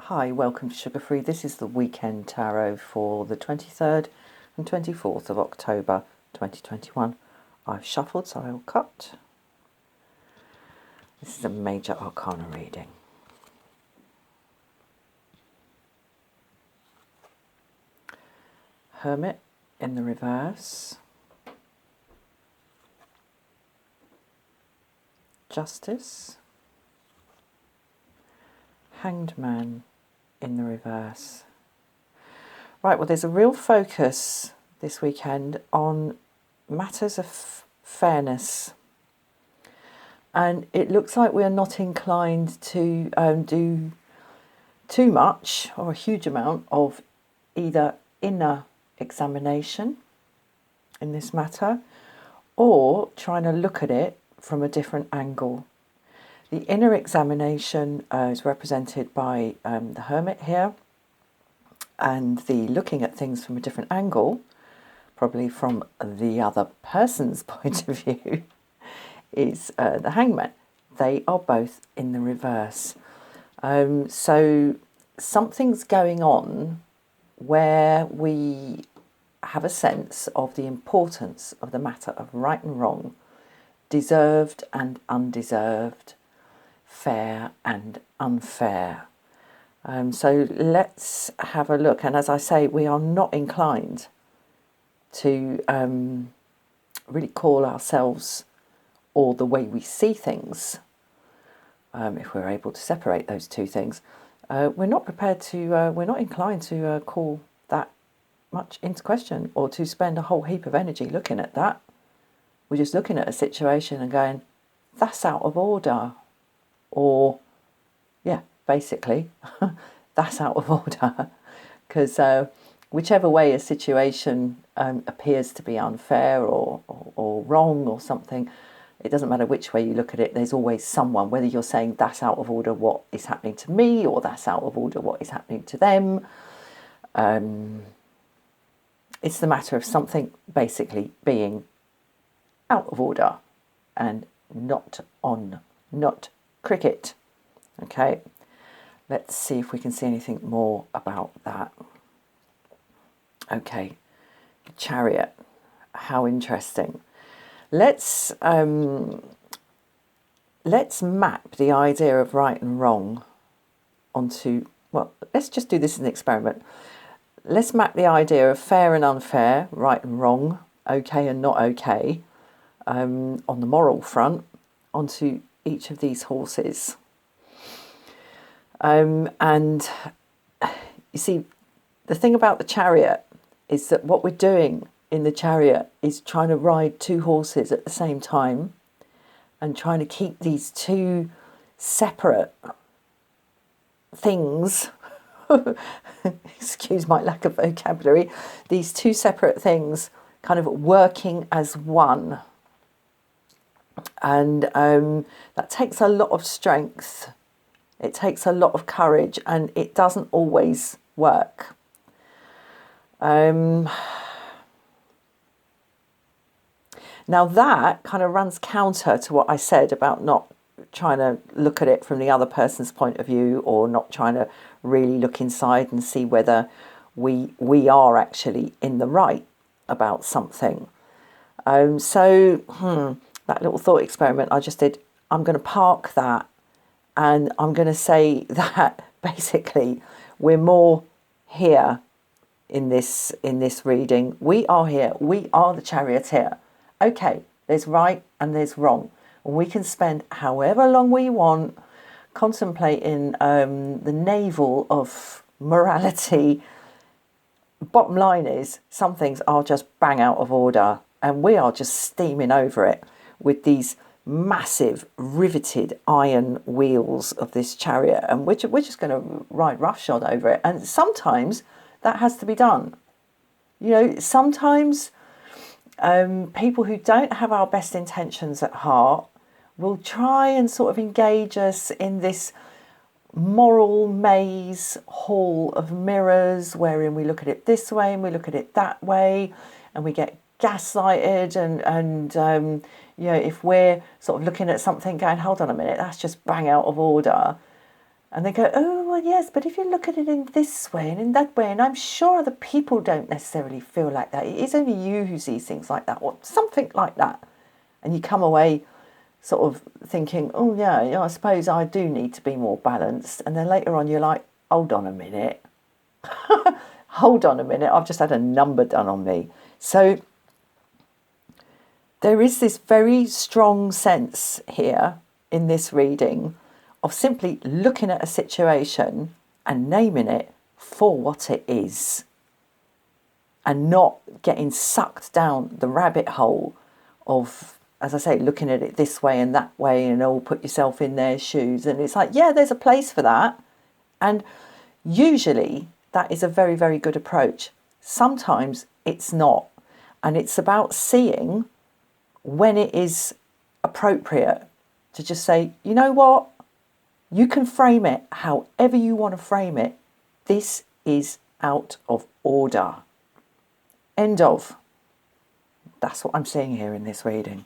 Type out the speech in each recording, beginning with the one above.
Hi, welcome to Sugar Free. This is the weekend tarot for the 23rd and 24th of October 2021. I've shuffled, so I'll cut. This is a major arcana reading. Hermit in the reverse. Justice. Hanged Man in the reverse. Right, well, there's a real focus this weekend on matters of fairness. And it looks like we are not inclined to do too much or a huge amount of either inner examination in this matter or trying to look at it from a different angle. The inner examination is represented by the Hermit here, and the looking at things from a different angle, probably from the other person's point of view, is the Hangman. They are both in the reverse. So something's going on where we have a sense of the importance of the matter of right and wrong, deserved and undeserved, fair and unfair. So let's have a look. And as I say, we are not inclined to really call ourselves or the way we see things, if we're able to separate those two things. We're not prepared to, we're not inclined to call that much into question or to spend a whole heap of energy looking at that. We're just looking at a situation and going, that's out of order. Or, yeah, basically, that's out of order. Because whichever way a situation appears to be unfair or wrong or something, it doesn't matter which way you look at it, there's always someone, whether you're saying that's out of order what is happening to me or that's out of order what is happening to them. It's the matter of something basically being out of order and not cricket. Okay, let's see if we can see anything more about that. Okay, Chariot, how interesting. Let's map the idea of right and wrong onto, well, let's just do this as an experiment. Let's map the idea of fair and unfair, right and wrong, okay and not okay, on the moral front, onto each of these horses. And you see, the thing about the Chariot is that what we're doing in the Chariot is trying to ride two horses at the same time and trying to keep these two separate things, excuse my lack of vocabulary, these two separate things kind of working as one. And that takes a lot of strength. It takes a lot of courage, and it doesn't always work. Now that kind of runs counter to what I said about not trying to look at it from the other person's point of view, or not trying to really look inside and see whether we are actually in the right about something. So that little thought experiment I just did, I'm going to park that, and I'm going to say that basically we're more here in this reading. We are here. We are the Charioteer. Okay, there's right and there's wrong. And we can spend however long we want contemplating the navel of morality. Bottom line is, some things are just bang out of order, and we are just steaming over it with these massive riveted iron wheels of this chariot, and we're just going to ride roughshod over it. And sometimes that has to be done. You know, sometimes people who don't have our best intentions at heart will try and sort of engage us in this moral maze hall of mirrors, wherein we look at it this way and we look at it that way, and we get gaslighted, and you know, if we're sort of looking at something going, hold on a minute, that's just bang out of order, and they go, oh well, yes, but if you look at it in this way and in that way, and I'm sure other people don't necessarily feel like that. It is only you who sees things like that, or something like that. And you come away sort of thinking, oh, yeah, I suppose I do need to be more balanced. And then later on, you're like, hold on a minute. Hold on a minute. I've just had a number done on me. So there is this very strong sense here in this reading of simply looking at a situation and naming it for what it is, and not getting sucked down the rabbit hole of, as I say, looking at it this way and that way, and all put yourself in their shoes. And it's like, yeah, there's a place for that. And usually that is a very, very good approach. Sometimes it's not. And it's about seeing when it is appropriate to just say, you know what? You can frame it however you want to frame it. This is out of order. End of. That's what I'm seeing here in this reading.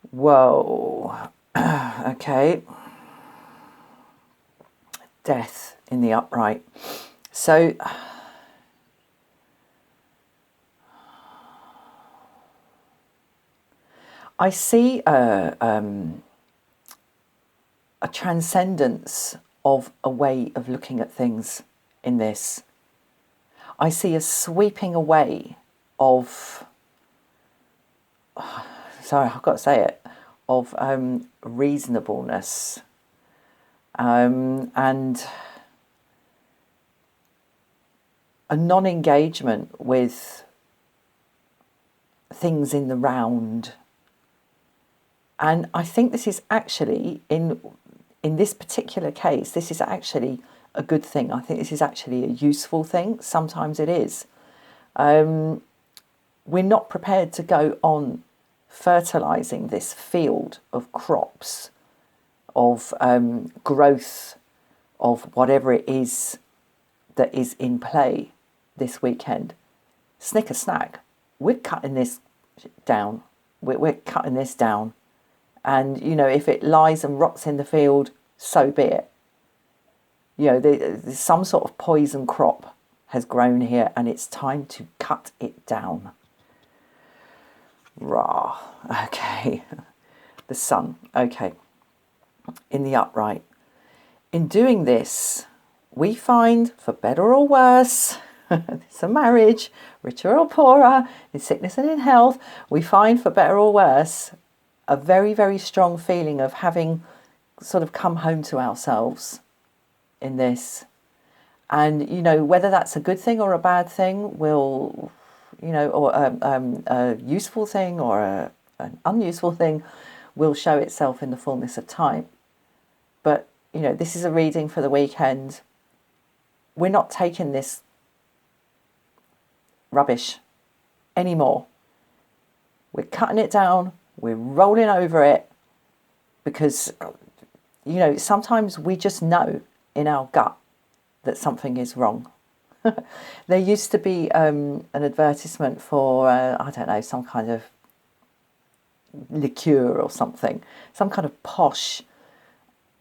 Whoa. Okay. Death in the upright. So I see a transcendence of a way of looking at things in this. I see a sweeping away of, sorry, I've got to say it, of reasonableness, and a non-engagement with things in the round. And I think this is actually, in this particular case, this is actually a good thing. I think this is actually a useful thing. Sometimes it is. We're not prepared to go on fertilising this field of crops, of growth, of whatever it is that is in play this weekend. Snicker snack. We're cutting this down. We're cutting this down. And, you know, if it lies and rots in the field, so be it. You know, there's some sort of poison crop has grown here, and it's time to cut it down. Rah. Okay. The sun. Okay. In the upright. In doing this, we find, for better or worse, it's a marriage, richer or poorer, in sickness and in health, we find, for better or worse, a very, very strong feeling of having sort of come home to ourselves in this. And, you know, whether that's a good thing or a bad thing will, you know, or a useful thing or an unuseful thing will show itself in the fullness of time. But, you know, this is a reading for the weekend. We're not taking this rubbish anymore. We're cutting it down. We're rolling over it, because, you know, sometimes we just know in our gut that something is wrong. There used to be an advertisement for, I don't know, some kind of liqueur or something, some kind of posh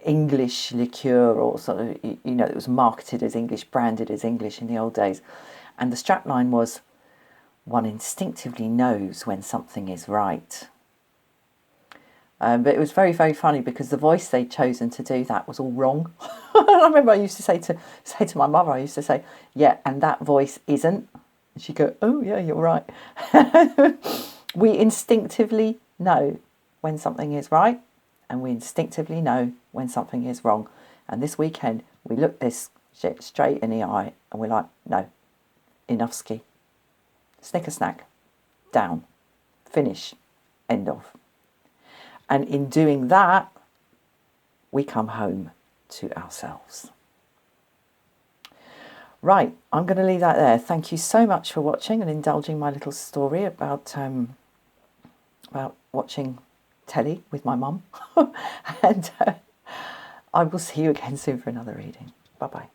English liqueur, or sort of, you know, it was marketed as English, branded as English in the old days. And the strapline was, one instinctively knows when something is right. But it was very, very funny, because the voice they'd chosen to do that was all wrong. I remember I used to say to my mother, I used to say, yeah, and that voice isn't. And she'd go, oh, yeah, you're right. We instinctively know when something is right, and we instinctively know when something is wrong. And this weekend, we looked this shit straight in the eye, and we're like, no, enough ski. Snicker snack. Down. Finish. End of. And in doing that, we come home to ourselves. Right, I'm going to leave that there. Thank you so much for watching and indulging my little story about watching telly with my mum. And I will see you again soon for another reading. Bye-bye.